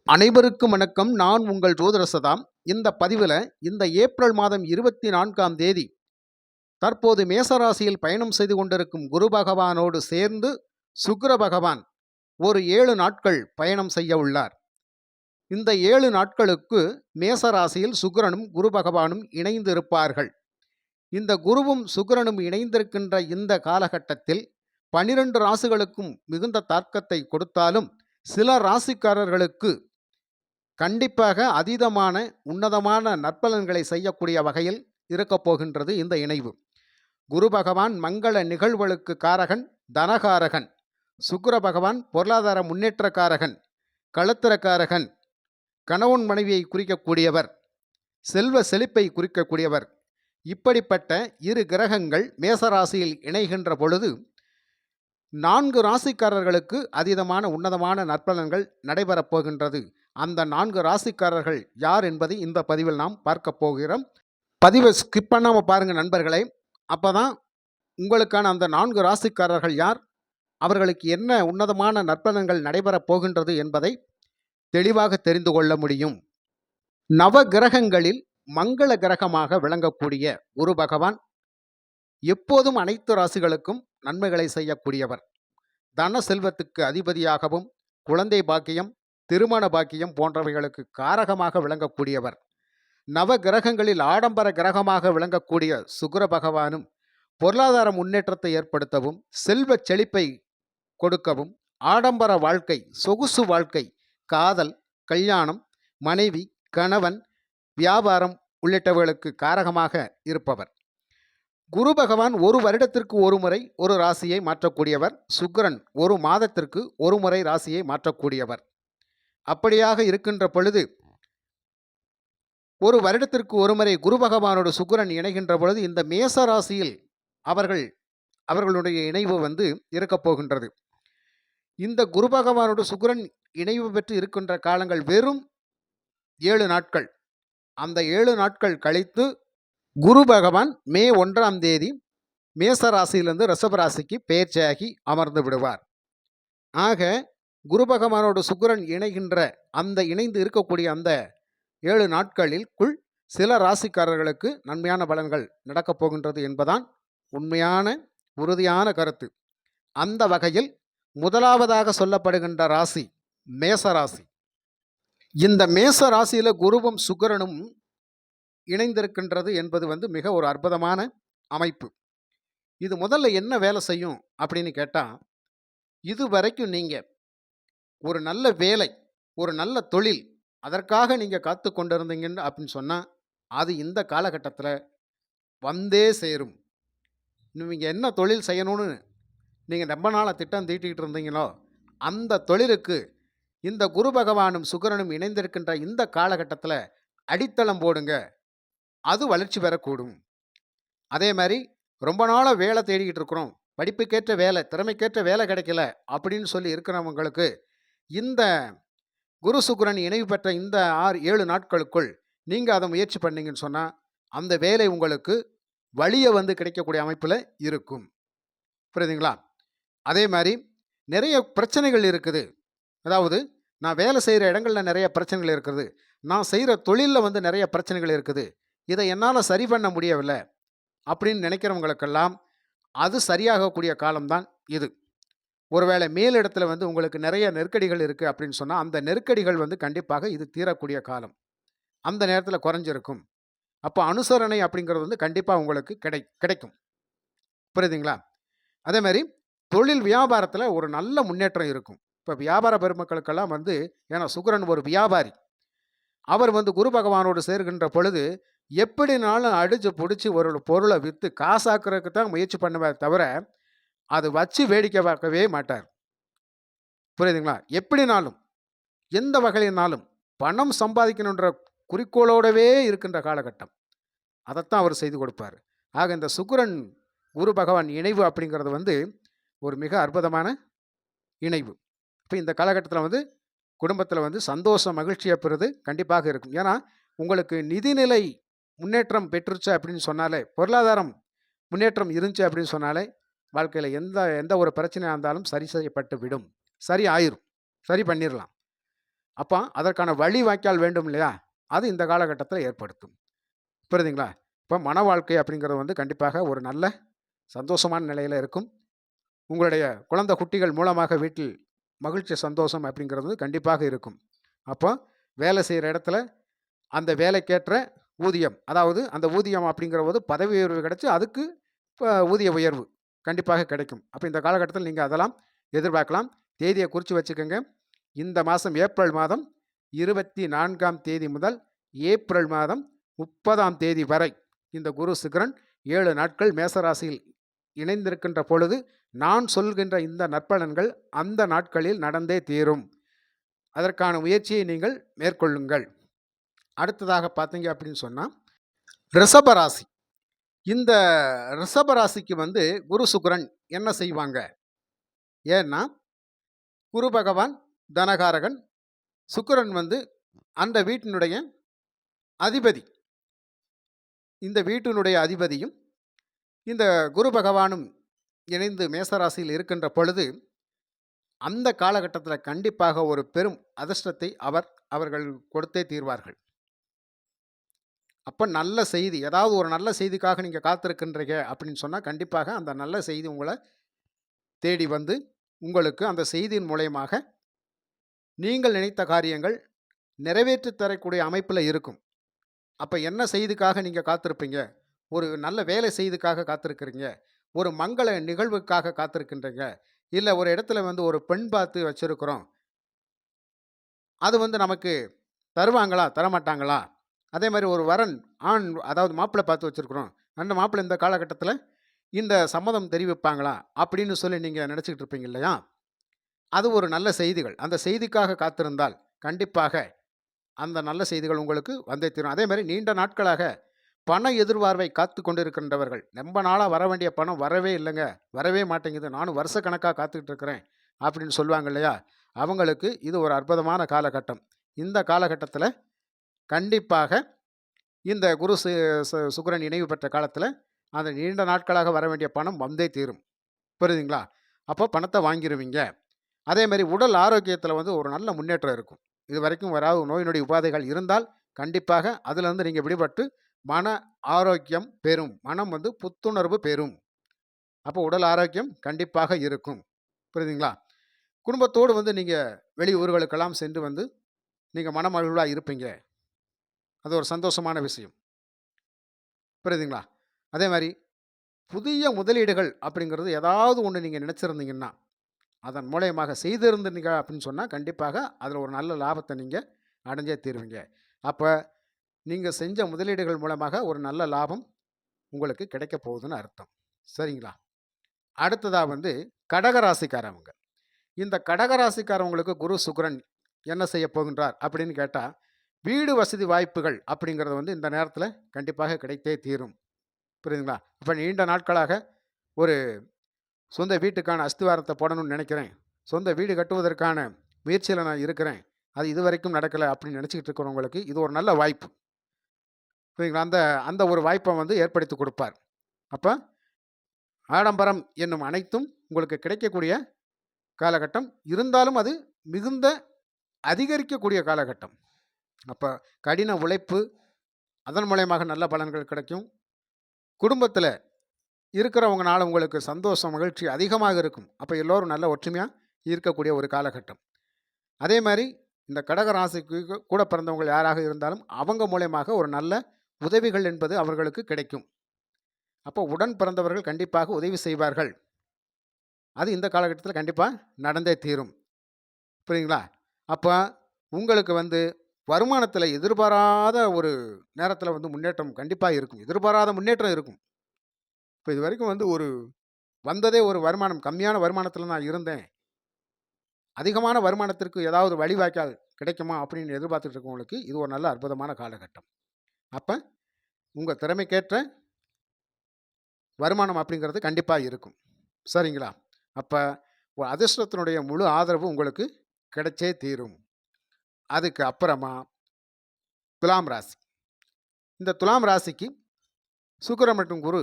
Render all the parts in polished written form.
அனைவருக்கும் வணக்கம். நான் உங்கள் ஜோதிட சதாம். இந்த பதிவில் இந்த ஏப்ரல் மாதம் 24ஆம் தேதி தற்போது மேசராசியில் பயணம் செய்து கொண்டிருக்கும் குரு பகவானோடு சேர்ந்து சுக்கிர பகவான் ஒரு 7 நாட்கள் பயணம் செய்ய உள்ளார். இந்த 7 நாட்களுக்கு மேசராசியில் சுக்கிரனும் குரு பகவானும் இணைந்து இருப்பார்கள். இந்த குருவும் சுக்கிரனும் இணைந்திருக்கின்ற இந்த காலகட்டத்தில் 12 ராசிகளுக்கும் மிகுந்த தாக்கத்தை கொடுத்தாலும் சில ராசிக்காரர்களுக்கு கண்டிப்பாக அதீதமான உன்னதமான நற்பலன்களை செய்யக்கூடிய வகையில் இருக்கப் போகின்றது இந்த இணைவு. குரு பகவான் மங்கள நிகழ்வுகளுக்கு காரகன், தனகாரகன். சுக்கிர பகவான் பொருளாதார முன்னேற்றக்காரகன், களத்திரக்காரகன், கணவன் மனைவியை குறிக்கக்கூடியவர், செல்வ செழிப்பை குறிக்கக்கூடியவர். இப்படிப்பட்ட இரு கிரகங்கள் மேசராசியில் இணைகின்ற பொழுது 4 ராசிக்காரர்களுக்கு அதீதமான உன்னதமான நற்பலன்கள் நடைபெறப் போகின்றது. அந்த 4 ராசிக்காரர்கள் யார் என்பதை இந்த பதிவில் நாம் பார்க்க போகிறோம். பதிவை ஸ்கிப் பண்ணாமல் பாருங்கள் நண்பர்களே. அப்போ தான் உங்களுக்கான அந்த 4 ராசிக்காரர்கள் யார், அவர்களுக்கு என்ன உன்னதமான நற்பலன்கள் நடைபெறப் போகின்றது என்பதை தெளிவாக தெரிந்து கொள்ள முடியும். நவ கிரகங்களில் மங்கள கிரகமாக விளங்கக்கூடிய குரு பகவான் எப்போதும் அனைத்து ராசிகளுக்கும் நன்மைகளை செய்யக்கூடியவர். தன செல்வத்துக்கு அதிபதியாகவும் குழந்தை பாக்கியம், திருமண பாக்கியம் போன்றவைகளுக்கு காரகமாக விளங்கக்கூடியவர். நவ கிரகங்களில் ஆடம்பர கிரகமாக விளங்கக்கூடிய சுக்கிர பகவானும் பொருளாதார முன்னேற்றத்தை ஏற்படுத்தவும், செல்வ செழிப்பை கொடுக்கவும், ஆடம்பர வாழ்க்கை, சொகுசு வாழ்க்கை, காதல், கல்யாணம், மனைவி, கணவன், வியாபாரம் உள்ளிட்டவைகளுக்கு காரகமாக இருப்பவர். குரு பகவான் ஒரு வருடத்திற்கு ஒரு முறை ஒரு ராசியை மாற்றக்கூடியவர். சுக்கிரன் ஒரு மாதத்திற்கு ஒரு முறை ராசியை மாற்றக்கூடியவர். அப்படியாக இருக்கின்ற பொழுது ஒரு வருடத்திற்கு ஒரு முறை குரு பகவானோடு சுக்கிரன் இணைகின்ற பொழுது இந்த மேச ராசியில் அவர்களுடைய இணைவு இருக்கப் போகின்றது. இந்த குரு பகவானோடு சுக்கிரன் இணைவு பெற்று இருக்கின்ற காலங்கள் வெறும் 7 நாட்கள். அந்த 7 நாட்கள் கழித்து குரு பகவான் மே 1ஆம் தேதி மேசராசியிலிருந்து ரிஷபராசிக்கு பெயர்ச்சியாகி அமர்ந்து விடுவார். ஆக குரு பகவானோடு சுக்கிரன் இணைந்து இருக்கக்கூடிய அந்த 7 நாட்களிற்குள் சில ராசிக்காரர்களுக்கு நன்மையான பலன்கள் நடக்கப் போகின்றது என்பதான் உண்மையான உறுதியான கருத்து. அந்த வகையில் முதலாவதாக சொல்லப்படுகின்ற ராசி மேசராசி. இந்த மேச ராசியில் குருவும் சுக்கிரனும் இணைந்திருக்கின்றது என்பது மிக ஒரு அற்புதமான அமைப்பு. இது முதல்ல என்ன வேலை செய்யும் அப்படின்னு கேட்டால், இதுவரைக்கும் நீங்கள் ஒரு நல்ல வேலை, ஒரு நல்ல தொழில், அதற்காக நீங்கள் காத்து கொண்டிருந்தீங்கன்னு அப்படின்னு சொன்னால் அது இந்த காலகட்டத்தில் வந்தே சேரும். நீங்கள் என்ன தொழில் செய்யணும்னு நீங்கள் ரொம்ப நாளாக திட்டம் தீட்டிக்கிட்டு இருந்தீங்களோ அந்த தொழிலுக்கு இந்த குரு பகவானும் சுக்கிரனும் இணைந்திருக்கின்ற இந்த காலகட்டத்தில் அடித்தளம் போடுங்க, அது வளர்ச்சி பெறக்கூடும். அதே மாதிரி ரொம்ப நாளாக வேலை தேடிக்கிட்டு இருக்கிறோம், படிப்புக்கேற்ற வேலை, திறமைக்கேற்ற வேலை கிடைக்கல அப்படின்னு சொல்லி இருக்கிறவங்களுக்கு இந்த குரு சுக்கிரன் இணைவு பெற்ற இந்த 7 நாட்களுக்குள் நீங்கள் அதை முயற்சி பண்ணீங்கன்னு சொன்னால் அந்த வேலை உங்களுக்கு வழியை கிடைக்கக்கூடிய அமைப்பில் இருக்கும். புரியுதுங்களா? அதே மாதிரி நிறைய பிரச்சனைகள் இருக்குது. அதாவது நான் வேலை செய்கிற இடங்களில் நிறைய பிரச்சனைகள் இருக்குது, நான் செய்கிற தொழிலில் நிறைய பிரச்சனைகள் இருக்குது, இதை என்னால் சரி பண்ண முடியவில்லை அப்படின்னு நினைக்கிறவங்களுக்கெல்லாம் அது சரியாகக்கூடிய காலம்தான் இது. ஒருவேளை மேலிடத்தில் உங்களுக்கு நிறைய நெருக்கடிகள் இருக்குது அப்படின்னு சொன்னால் அந்த நெருக்கடிகள் கண்டிப்பாக இது தீரக்கூடிய காலம். அந்த நேரத்தில் குறைஞ்சிருக்கும். அப்போ அனுசரணை அப்படிங்கிறது கண்டிப்பாக உங்களுக்கு கிடைக்கும். புரியுதுங்களா? அதே மாதிரி தொழில் வியாபாரத்தில் ஒரு நல்ல முன்னேற்றம் இருக்கும். இப்போ வியாபார பெருமக்களுக்கெல்லாம் ஏன்னா சுக்கிரன் ஒரு வியாபாரி, அவர் குரு பகவானோடு சேர்கின்ற பொழுது எப்படினாலும் அடிச்சு பிடிச்சி ஒரு பொருளை விற்று காசாக்குறதுக்கு தான் முயற்சி பண்ணுவார் தவிர அது வச்சு வேடிக்கை பார்க்கவே மாட்டார். புரியுதுங்களா? எப்படினாலும் எந்த வகையினாலும் பணம் சம்பாதிக்கணுன்ற குறிக்கோளோடவே இருக்கின்ற காலகட்டம், அதைத்தான் அவர் செய்து கொடுப்பார். ஆக இந்த சுக்கிரன் குரு பகவான் இணைவு அப்படிங்கிறது ஒரு மிக அற்புதமான இணைவு. இப்போ இந்த காலகட்டத்தில் குடும்பத்தில் சந்தோஷம், மகிழ்ச்சியை பெறுவது கண்டிப்பாக இருக்கும். ஏன்னா உங்களுக்கு நிதிநிலை முன்னேற்றம் பெற்றுச்சு அப்படின்னு சொன்னாலே, பொருளாதாரம் முன்னேற்றம் இருந்துச்சு அப்படின்னு சொன்னாலே வாழ்க்கையில் எந்த ஒரு பிரச்சனையாக இருந்தாலும் சரி செய்யப்பட்டு விடும், சரி ஆயிரும், சரி பண்ணிடலாம். அப்போ அதற்கான வழி வாய்க்கால் வேண்டும் இல்லையா? அது இந்த காலகட்டத்தில ஏற்படுத்தும். புரியுதுங்களா? இப்போ மன வாழ்க்கை அப்படிங்கிறது வந்து கண்டிப்பாக ஒரு நல்ல சந்தோஷமான நிலையில இருக்கும். உங்களுடைய குழந்தை குட்டிகள் மூலமாக வீட்டில் மகிழ்ச்சி, சந்தோஷம் அப்படிங்கிறது கண்டிப்பாக இருக்கும். அப்போ வேலை செய்ற இடத்துல அந்த வேலைக்கேற்ற ஊதியம், அதாவது அந்த ஊதியம் அப்படிங்கிறபோது பதவி உயர்வு கிடைச்சு, அதுக்கு ஊதிய உயர்வு கண்டிப்பாக கிடைக்கும். அப்ப இந்த காலகட்டத்தில நீங்க அதெல்லாம் எதிர்பார்க்கலாம். தேதிய குறிச்சு வச்சுக்கங்க. இந்த மாசம் ஏப்ரல் மாதம் 24ஆம் தேதி முதல் ஏப்ரல் மாதம் 30ஆம் தேதி வரை இந்த குரு, சுக்கிரன் 7 நாட்கள் மேச ராசியில் இணைந்திருக்கின்ற பொழுது, நான் சொல்கின்ற இந்த நற்பலன்கள் அந்த நாட்களில் நடந்தே தீரும். அதற்கான முயற்சியை நீங்கள் மேற்கொள்ளுங்கள். அடுத்ததாக பார்த்தீங்க அப்படின்னு சொன்னா, ரிஷப ராசி. இந்த ரிஷப ராசிக்கு வந்து குரு, சுக்கிரன் என்ன செய்வாங்க? ஏன்னா, குரு பகவான் தனகாரகன், சுக்கிரன் வந்து அந்த வீட்டினுடைய அதிபதி. இந்த வீட்டினுடைய அதிபதியும், இந்த குரு பகவானும் இணைந்து மேசராசியில் இருக்கின்ற பொழுது, அந்த காலகட்டத்தில கண்டிப்பாக ஒரு பெரும் அதிர்ஷ்டத்தை அவர்கள் கொடுத்தே தீர்வார்கள். அப்ப நல்ல செய்தி, ஏதாவது ஒரு நல்ல செய்திக்காக நீங்க காத்திருக்கின்றீங்க அப்படின்னு சொன்னா, கண்டிப்பாக அந்த நல்ல செய்தி உங்கள தேடி வந்து, உங்களுக்கு அந்த செய்தியின் மூலியமாக நீங்கள் நினைத்த காரியங்கள் நிறைவேற்றித் தரக்கூடிய அமைப்பில இருக்கும். அப்ப என்ன செய்திக்காக நீங்க காத்திருப்பீங்க? ஒரு நல்ல வேலை செய்திக்காக காத்திருக்கிறீங்க. ஒரு மங்கள நிகழ்வுக்காக காத்திருக்கின்றீங்க. இல்ல ஒரு இடத்துல வந்து ஒரு பெண் பார்த்து வச்சிருக்கிறோம். அது வந்து நமக்கு தருவாங்களா? தரமாட்டாங்களா? அதே மாரி ஒரு வரன், ஆண் அதாவது மாப்பிள்ளை பார்த்து வச்சிருக்கிறோம். அந்த மாப்பிள்ளை இந்த காலகட்டத்தில இந்த சம்மதம் தெரிவிப்பாங்களா? அப்படின்னு சொல்லி நீங்க நினைச்சுக்கிட்டு இருப்பீங்க இல்லையா? அது ஒரு நல்ல செய்திகள். அந்த செய்திக்காக காத்திருந்தால், கண்டிப்பாக அந்த நல்ல செய்திகள் உங்களுக்கு வந்தே தீரும். அதே மாரி நீண்ட நாட்களாக பண எதிர்பார்வை காத்துக் கொண்டிருக்கின்றவர்கள், ரொம்ப நாளா வர வேண்டிய பணம் வரவே இல்லங்க, வரவே மாட்டேங்குது. நானும் வருஷக்கணக்கா காத்துக்கிட்டு இருக்கிறேன் அப்படின்னு சொல்லுவாங்க இல்லையா? அவங்களுக்கு இது ஒரு அற்புதமான காலகட்டம். இந்த காலகட்டத்தில கண்டிப்பாக இந்த குரு சுக்கிரன் இணைவு பெற்ற காலத்தில, அந்த நீண்ட நாட்களாக வர வேண்டிய பணம் வந்தே தீரும். புரியுதுங்களா? அப்போ பணத்த வாங்கிருவீங்க. அதே மாரி உடல் ஆரோக்கியத்தில வந்து ஒரு நல்ல முன்னேற்றம் இருக்கும். இதுவரைக்கும் வராத நோய் நொடி உபாதைகள் இருந்தால், கண்டிப்பாக அதிலிருந்து நீங்க விடுபட்டு மன ஆரோக்கியம் பெறும். மனம் வந்து புத்துணர்வு பெறும். அப்போ உடல் ஆரோக்கியம் கண்டிப்பாக இருக்கும். புரியுதுங்களா? குடும்பத்தோடு வந்து நீங்க வெளி ஊர்களுக்கெல்லாம் சென்று வந்து நீங்க மனமகிழ்வா இருப்பீங்க. அது ஒரு சந்தோஷமான விஷயம். புரியுதுங்களா? அதே மாரி புதிய முதலீடுகள் அப்படிங்கிறது ஏதாவது ஒண்ணு நீங்க நினைச்சிருந்தீங்கன்னா, அதன் மூலியமாக செய்திருந்தீங்க அப்படின்னு சொன்னா, கண்டிப்பாக அதில ஒரு நல்ல லாபத்த நீங்க அடைஞ்சே தீருவீங்க. அப்ப நீங்க செஞ்ச முதலீடுகள் மூலமாக ஒரு நல்ல லாபம் உங்களுக்கு கிடைக்கப் போகுதுன்னு அர்த்தம். சரிங்களா? அடுத்ததா வந்து கடக ராசிக்காரவங்க. இந்த கடக ராசிக்காரவங்களுக்கு குரு, சுக்கிரன் என்ன செய்யப் போகின்றார் அப்படின்னு கேட்டா, வீடு வசதி வாய்ப்புகள் அப்படிங்கிறது வந்து இந்த நேரத்தில கண்டிப்பாக கிடைத்தே தீரும். புரியுதுங்களா? அப்ப நீண்ட நாட்களாக ஒரு சொந்த வீட்டுக்கான அஸ்திவாரத்த போடணும்னு நினைக்கிறேன். சொந்த வீடு கட்டுவதற்கான முயற்சியில நான் இருக்கிறேன். அது இதுவரைக்கும் நடக்கல அப்படின்னு நினைச்சுக்கிட்டு இருக்கிறவங்களுக்கு இது ஒரு நல்ல வாய்ப்பு. புரியுதுங்களா? அந்த அந்த ஒரு வாய்ப்ப வந்து ஏற்படுத்திக் கொடுப்பார். அப்ப ஆடம்பரம் என்னும் அனைத்தும் உங்களுக்கு கிடைக்கக்கூடிய காலகட்டம். இருந்தாலும் அது மிகுந்த அதிகரிக்கக்கூடிய காலகட்டம். அப்ப கடின உழைப்பு, அதன் மூலியமாக நல்ல பலன்கள் கிடைக்கும். குடும்பத்தில இருக்கிறவங்கனால உங்களுக்கு சந்தோஷம், மகிழ்ச்சி அதிகமாக இருக்கும். அப்ப எல்லோரும் நல்ல ஒற்றுமையா இருக்கக்கூடிய ஒரு காலகட்டம். அதே மாரி இந்த கடக ராசிக்கு கூட பிறந்தவங்க யாராக இருந்தாலும், அவங்க மூலியமாக ஒரு நல்ல உதவிகள் என்பது அவர்களுக்கு கிடைக்கும். அப்போ உடன் பிறந்தவர்கள் கண்டிப்பாக உதவி செய்வார்கள். அது இந்த காலகட்டத்தில கண்டிப்பா நடந்தே தீரும். புரியுதுங்களா? அப்ப உங்களுக்கு வந்து வருமானத்தில எதிர்பாராத ஒரு நேரத்தில வந்து முன்னேற்றம் கண்டிப்பா இருக்கும். எதிர்பாராத முன்னேற்றம் இருக்கும். இப்ப இதுவரைக்கும் வந்து வந்ததே ஒரு வருமானம் கம்மியான வருமானத்தில நான் இருந்தேன். அதிகமான வருமானத்திற்கு ஏதாவது வழிவாய்க்கால் கிடைக்குமா அப்படின்னு எதிர்பார்த்துட்டு இருக்கவங்களுக்கு, இது ஒரு நல்ல அற்புதமான காலகட்டம். அப்ப உங்க திறமைக்கேற்ற வருமானம் அப்படிங்கிறது கண்டிப்பா இருக்கும். சரிங்களா? அப்ப அதிர்ஷ்டத்தினுடைய முழு ஆதரவு உங்களுக்கு கிடைச்சே தீரும். அதுக்கு அப்புறமா துலாம் ராசி. இந்த துலாம் ராசிக்கு சுக்கிரன் மற்றும் குரு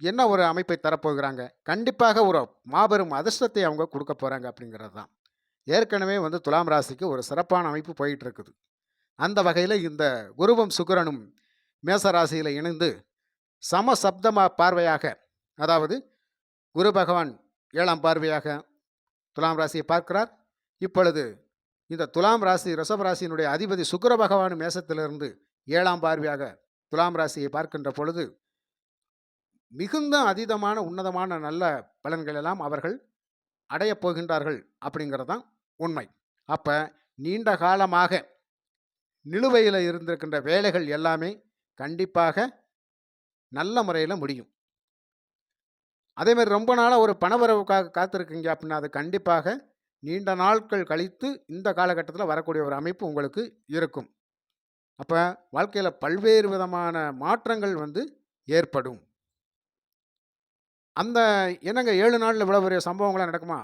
என்ன ஒரு அமைப்பை தரப்போகிறாங்க? கண்டிப்பாக ஒரு மாபெரும் அதிர்ஷ்டத்தை அவங்க குடுக்கப் போறாங்க அப்படிங்கிறது தான். ஏற்கனவே வந்து துலாம் ராசிக்கு ஒரு சிறப்பான அமைப்பு போயிட்டு இருக்குது. அந்த வகையில இந்த குருவும் சுக்கிரனும் மேச ராசியில இணைந்து சமசப்தம பார்வையாக, அதாவது குரு பகவான் 7ஆம் பார்வையாக துலாம் ராசியை பார்க்கிறார். இப்பொழுது இந்த துலாம் ராசி ரிஷப ராசியினுடைய அதிபதி சுக்கிர பகவான் மேசத்திலிருந்து 7ஆம் பார்வையாக துலாம் ராசியை பார்க்கின்ற பொழுது மிகுந்த அதீதமான உன்னதமான நல்ல பலன்கள் எல்லாம் அவர்கள் அடையப் போகின்றார்கள் அப்படிங்கிறது தான் உண்மை. அப்ப நீண்ட காலமாக நிலுவையில் இருந்திருக்கின்ற வேலைகள் எல்லாமே கண்டிப்பாக நல்ல முறையில் முடியும். அதே மாதிரி ரொம்ப நாளாக ஒரு பணவரவுக்காக காத்திருக்கீங்க அப்படின்னா அது கண்டிப்பாக நீண்ட நாட்கள் கழித்து இந்த காலகட்டத்தில் வரக்கூடிய ஒரு அமைப்பு உங்களுக்கு இருக்கும். அப்போ வாழ்க்கையில் பல்வேறு விதமான மாற்றங்கள் வந்து ஏற்படும். அந்த என்னங்க 7 நாளில் இவ்வளோ பெரிய சம்பவங்களாம் நடக்குமா?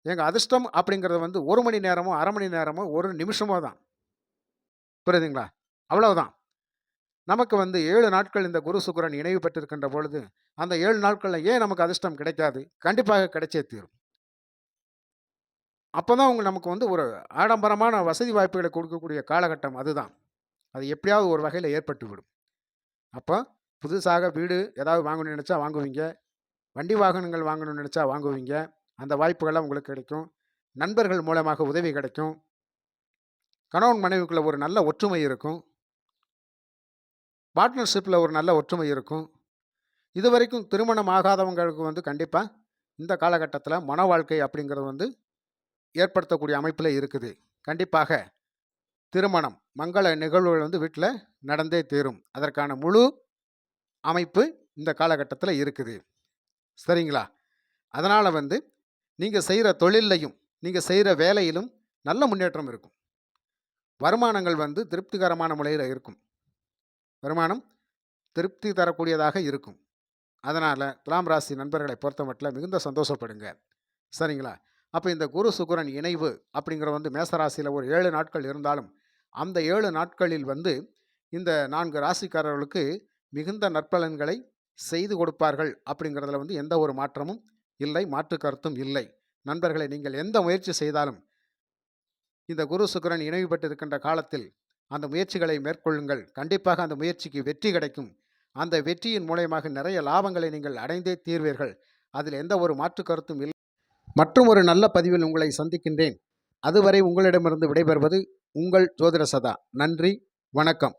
எங்கள் அதிர்ஷ்டம் அப்படிங்கிறது வந்து 1 மணி நேரமோ, அரை மணி நேரமோ, 1 நிமிஷமோ தான். புரியுதுங்களா? அவ்வளவுதான். நமக்கு வந்து 7 நாட்கள் இந்த குரு சுக்கிரன் இணைவு பெற்றிருக்கின்ற பொழுது, அந்த 7 நாட்கள்ல ஏன் நமக்கு அதிர்ஷ்டம் கிடைக்காது? கண்டிப்பாக கிடைச்சே தீரும். அப்பதான் நமக்கு வந்து ஒரு ஆடம்பரமான வசதி வாய்ப்புகளை கொடுக்கக்கூடிய காலகட்டம் அதுதான். அது எப்படியாவது ஒரு வகையில ஏற்பட்டு விடும். அப்போ புதுசாக வீடு ஏதாவது வாங்கணும்னு நினைச்சா வாங்குவீங்க. வண்டி வாகனங்கள் வாங்கணும்னு நினைச்சா வாங்குவீங்க. அந்த வாய்ப்புகள்லாம் உங்களுக்கு கிடைக்கும். நண்பர்கள் மூலமாக உதவி கிடைக்கும். கணவன் மனைவிக்குள்ள ஒரு நல்ல ஒற்றுமை இருக்கும். பார்ட்னர்ஷிப்பில் ஒரு நல்ல ஒற்றுமை இருக்கும். இதுவரைக்கும் திருமணம் ஆகாதவங்களுக்கு வந்து கண்டிப்பாக இந்த காலகட்டத்தில் மன வாழ்க்கை அப்படிங்கிறது வந்து ஏற்படுத்தக்கூடிய அமைப்பில் இருக்குது. கண்டிப்பாக திருமணம் மங்கள நிகழ்வுகள் வந்து வீட்டில் நடந்தே தீரும். அதற்கான முழு அமைப்பு இந்த காலகட்டத்தில் இருக்குது. சரிங்களா? அதனால் வந்து நீங்கள் செய்கிற தொழில்லையும் நீங்கள் செய்கிற வேலையிலும் நல்ல முன்னேற்றம் இருக்கும். வருமானங்கள் வந்து திருப்திகரமான முறையில் இருக்கும். வருமானம் திருப்தி தரக்கூடியதாக இருக்கும். அதனால் துலாம் ராசி நண்பர்களை பொறுத்தமட்டில் மிகுந்த சந்தோஷப்படுங்க. சரிங்களா? அப்போ இந்த குரு சுக்கிரன் இணைவு அப்படிங்கிற வந்து மேசராசியில் ஒரு 7 நாட்கள் இருந்தாலும் அந்த 7 நாட்களில் வந்து இந்த 4 ராசிக்காரர்களுக்கு மிகுந்த நற்பலன்களை செய்து கொடுப்பார்கள் அப்படிங்கிறதுல வந்து எந்த ஒரு மாற்றமும் இல்லை, மாற்று கருத்தும் இல்லை. நண்பர்களை நீங்கள் எந்த முயற்சி செய்தாலும் இந்த குரு சுக்கிரன் இணைவு பெற்றிருக்கின்ற காலத்தில் அந்த முயற்சிகளை மேற்கொள்ளுங்கள். கண்டிப்பாக அந்த முயற்சிக்கு வெற்றி கிடைக்கும். அந்த வெற்றியின் மூலயமாக நிறைய லாபங்களை நீங்கள் அடைந்தே தீர்வீர்கள். அதில் எந்த ஒரு மாற்று கருத்தும் இல்லை. மற்றும் ஒரு நல்ல பதிவில் உங்களை சந்திக்கின்றேன். அதுவரை உங்களிடமிருந்து விடைபெறுவது உங்கள் ஜோதிட சதா. நன்றி, வணக்கம்.